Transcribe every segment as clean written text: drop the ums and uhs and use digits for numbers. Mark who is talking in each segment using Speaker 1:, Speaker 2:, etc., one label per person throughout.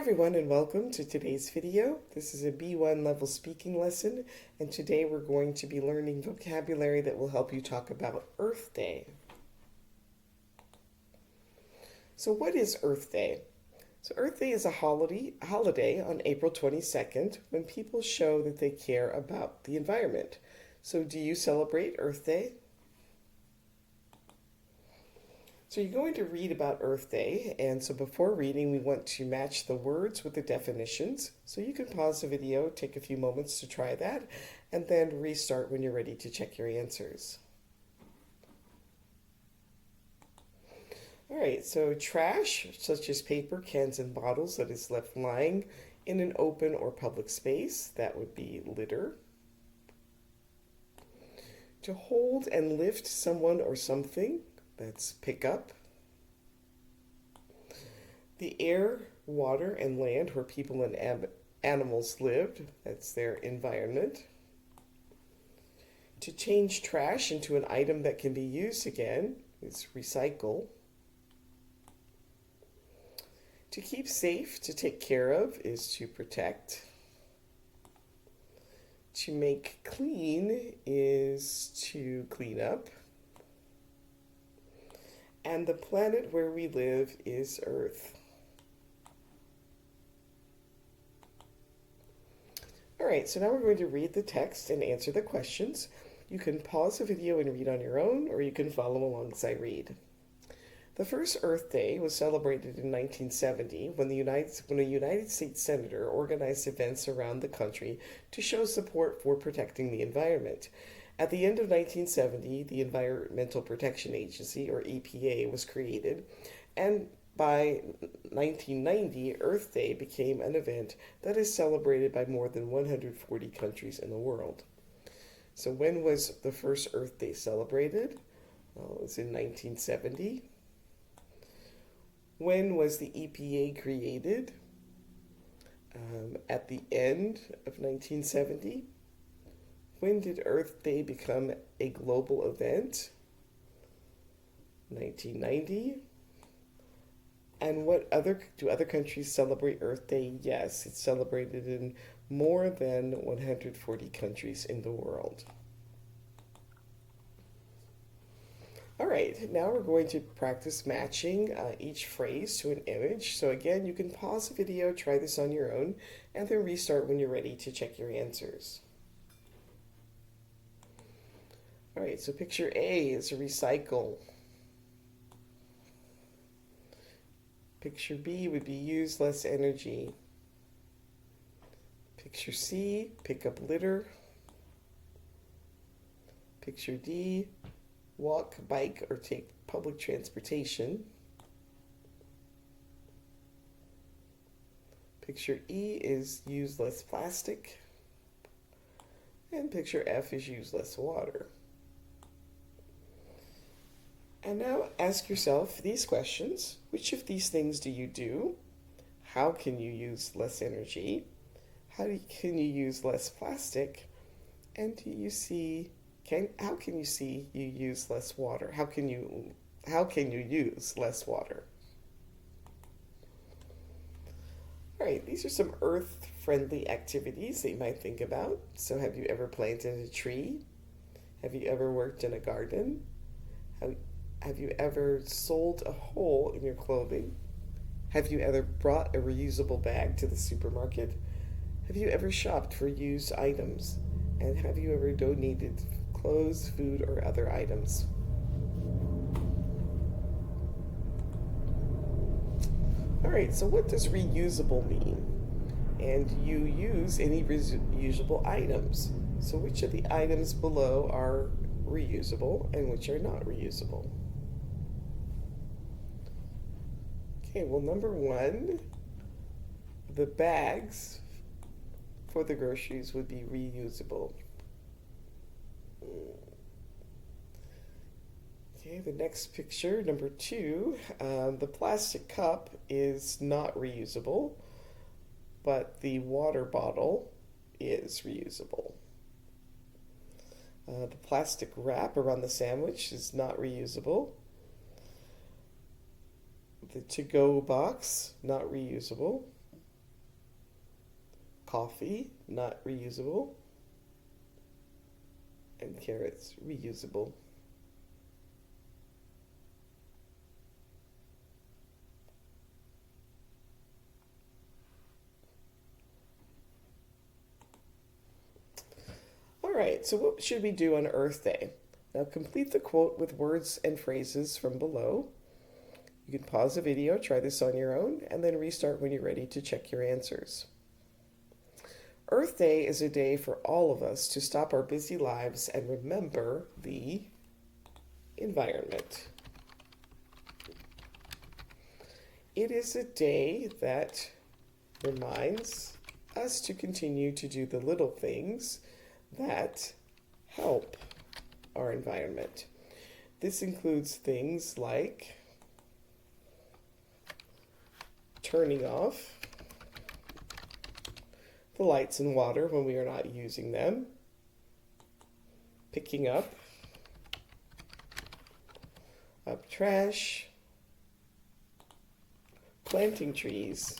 Speaker 1: Everyone, and welcome to today's video. This is a B1 level speaking lesson, and today we're going to be learning vocabulary that will help you talk about Earth Day. So what is Earth Day? So Earth Day is a holiday on April 22nd when people show that they care about the environment. So do you celebrate Earth Day? So you're going to read about Earth Day, and so before reading, we want to match the words with the definitions. So you can pause the video, take a few moments to try that, and then restart when you're ready to check your answers. All right, so trash, such as paper, cans, and bottles that is left lying in an open or public space, that would be litter. To hold and lift someone or something, that's pick up. The air, water, and land where people and animals lived, that's their environment. To change trash into an item that can be used again is recycle. To keep safe, to take care of, is to protect. To make clean is to clean up. And the planet where we live is Earth. All right, so now we're going to read the text and answer the questions. You can pause the video and read on your own, or you can follow along as I read. The first Earth Day was celebrated in 1970 when a United States senator organized events around the country to show support for protecting the environment. At the end of 1970, the Environmental Protection Agency, or EPA, was created, and by 1990, Earth Day became an event that is celebrated by more than 140 countries in the world. So when was the first Earth Day celebrated? Well, it was in 1970. When was the EPA created? At the end of 1970. When did Earth Day become a global event? 1990. And do other countries celebrate Earth Day? Yes, it's celebrated in more than 140 countries in the world. All right, now we're going to practice matching each phrase to an image. So again, you can pause the video, try this on your own, and then restart when you're ready to check your answers. All right, so picture A is recycle. Picture B would be use less energy. Picture C, pick up litter. Picture D, walk, bike, or take public transportation. Picture E is use less plastic. And picture F is use less water. And now ask yourself these questions. Which of these things do you do? How can you use less energy? Can you use less plastic? And how can you see you use less water? How can you use less water? All right, these are some earth-friendly activities that you might think about. So have you ever planted a tree? Have you ever worked in a garden? Have you ever sold a hole in your clothing? Have you ever brought a reusable bag to the supermarket? Have you ever shopped for used items? And have you ever donated clothes, food, or other items? All right, so what does reusable mean? And you use any reusable items. So which of the items below are reusable and which are not reusable? Okay, well, number one, the bags for the groceries would be reusable. Okay, the next picture, number two, the plastic cup is not reusable, but the water bottle is reusable. The plastic wrap around the sandwich is not reusable. The to-go box, not reusable. Coffee, not reusable. And carrots, reusable. All right, so what should we do on Earth Day? Now complete the quote with words and phrases from below. You can pause the video, try this on your own, and then restart when you're ready to check your answers. Earth Day is a day for all of us to stop our busy lives and remember the environment. It is a day that reminds us to continue to do the little things that help our environment. This includes things like turning off the lights and water when we are not using them, picking up trash, planting trees,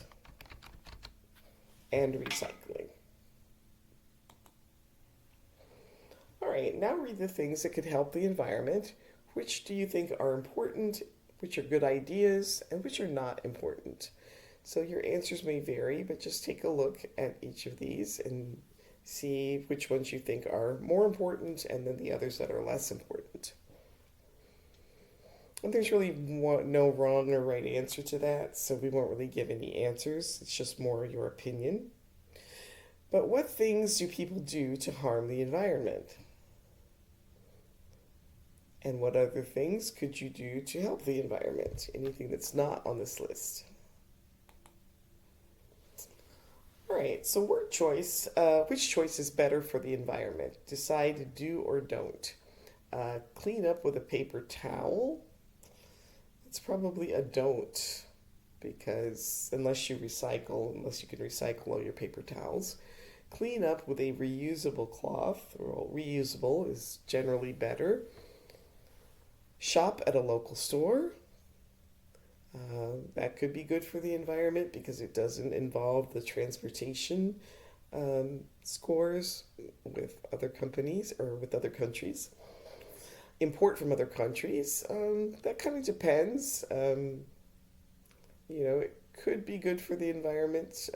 Speaker 1: and recycling. All right, now read the things that could help the environment. Which do you think are important, which are good ideas, and which are not important? So your answers may vary, but just take a look at each of these and see which ones you think are more important and then the others that are less important. And there's really no wrong or right answer to that, so we won't really give any answers. It's just more your opinion. But what things do people do to harm the environment? And what other things could you do to help the environment? Anything that's not on this list. All right, so word choice. Which choice is better for the environment? Decide do or don't. Clean up with a paper towel. It's probably a don't, because unless you can recycle all your paper towels. Clean up with a reusable cloth. Well, reusable is generally better. Shop at a local store. That could be good for the environment because it doesn't involve the transportation scores with other companies or with other countries. Import from other countries. That kind of depends. It could be good for the environment,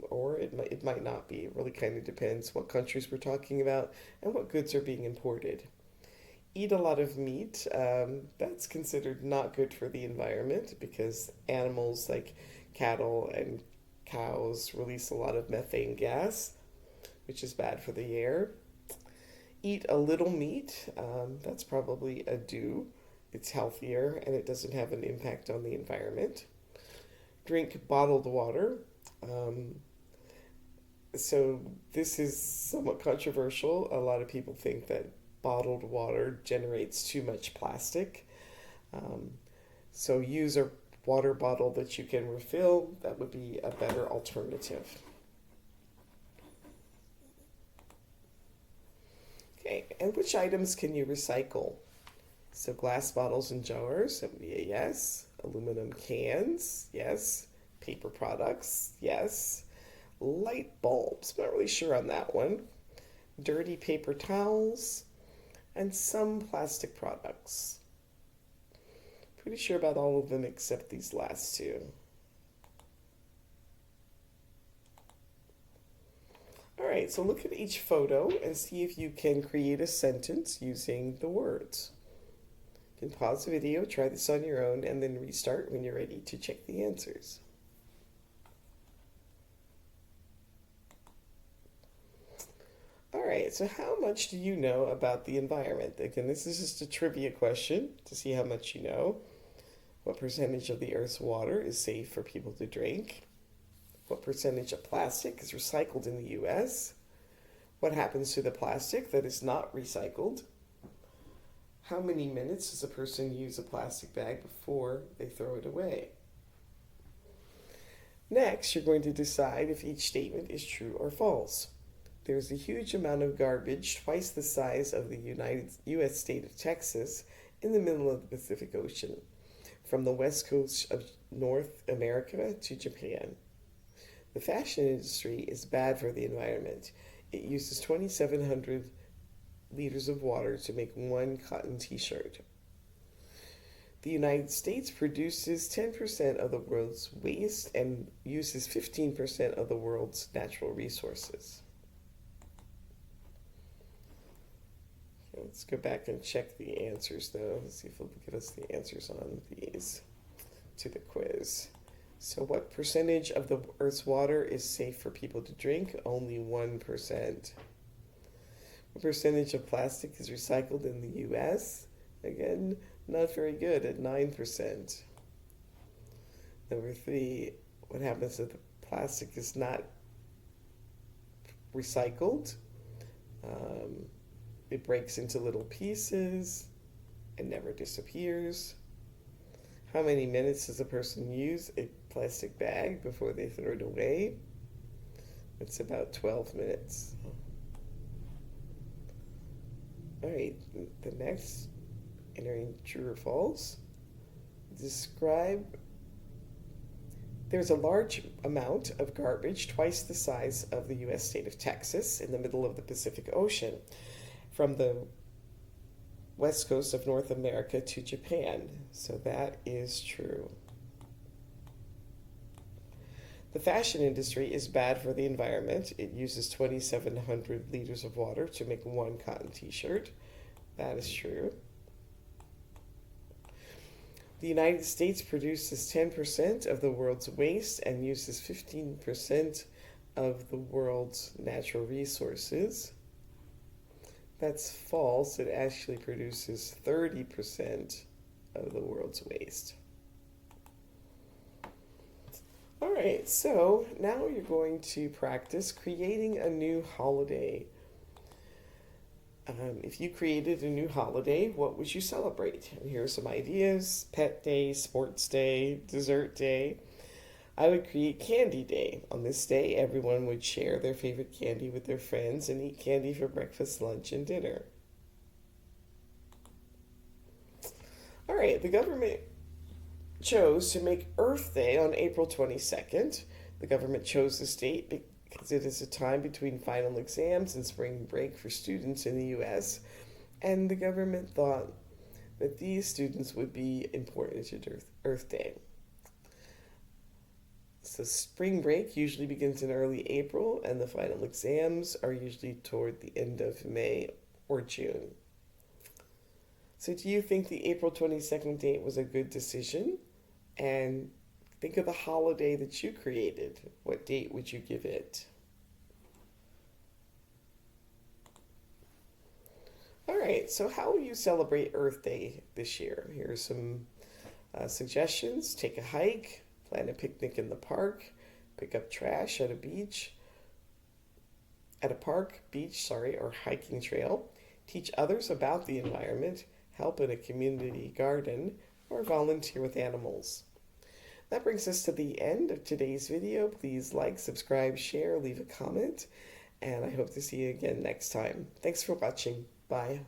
Speaker 1: or it might not be. It really kind of depends what countries we're talking about and what goods are being imported. Eat a lot of meat. That's considered not good for the environment because animals like cattle and cows release a lot of methane gas, which is bad for the air. Eat a little meat. That's probably a do. It's healthier and it doesn't have an impact on the environment. Drink bottled water. So this is somewhat controversial. A lot of people think that bottled water generates too much plastic. So use a water bottle that you can refill. That would be a better alternative. Okay, and which items can you recycle? So glass bottles and jars, that would be a yes. Aluminum cans, yes. Paper products, yes. Light bulbs, not really sure on that one. Dirty paper towels, and some plastic products. Pretty sure about all of them except these last two. All right, so look at each photo and see if you can create a sentence using the words. You can pause the video, try this on your own, and then restart when you're ready to check the answers. All right, so how much do you know about the environment? Again, this is just a trivia question to see how much you know. What percentage of the Earth's water is safe for people to drink? What percentage of plastic is recycled in the U.S.? What happens to the plastic that is not recycled? How many minutes does a person use a plastic bag before they throw it away? Next, you're going to decide if each statement is true or false. There's a huge amount of garbage, twice the size of the U.S. state of Texas, in the middle of the Pacific Ocean, from the west coast of North America to Japan. The fashion industry is bad for the environment. It uses 2,700 liters of water to make one cotton t shirt. The United States produces 10% of the world's waste and uses 15% of the world's natural resources. Let's go back and check the answers, though. Let's see if it'll give us the answers on these to the quiz. So, what percentage of the Earth's water is safe for people to drink? Only 1%. What percentage of plastic is recycled in the U.S.? Again, not very good at 9%. Number 3, what happens if the plastic is not recycled? It breaks into little pieces and never disappears. How many minutes does a person use a plastic bag before they throw it away? It's about 12 minutes. All right, the next, entering true or false. There's a large amount of garbage, twice the size of the U.S. state of Texas, in the middle of the Pacific Ocean, from the west coast of North America to Japan. So that is true. The fashion industry is bad for the environment. It uses 2,700 liters of water to make one cotton t-shirt. That is true. The United States produces 10% of the world's waste and uses 15% of the world's natural resources. That's false. It actually produces 30% of the world's waste. All right, so now you're going to practice creating a new holiday. If you created a new holiday, what would you celebrate? And here are some ideas: pet day, sports day, dessert day. I would create candy day. On this day, everyone would share their favorite candy with their friends and eat candy for breakfast, lunch, and dinner. All right, the government chose to make Earth Day on April 22nd. The government chose this date because it is a time between final exams and spring break for students in the U.S., and the government thought that these students would be important to Earth Day. So spring break usually begins in early April, and the final exams are usually toward the end of May or June. So do you think the April 22nd date was a good decision? And think of the holiday that you created. What date would you give it? All right, so how will you celebrate Earth Day this year? Here are some suggestions. Take a hike. Plan a picnic in the park, pick up trash at a park, beach, or hiking trail, teach others about the environment, help in a community garden, or volunteer with animals. That brings us to the end of today's video. Please like, subscribe, share, leave a comment, and I hope to see you again next time. Thanks for watching. Bye.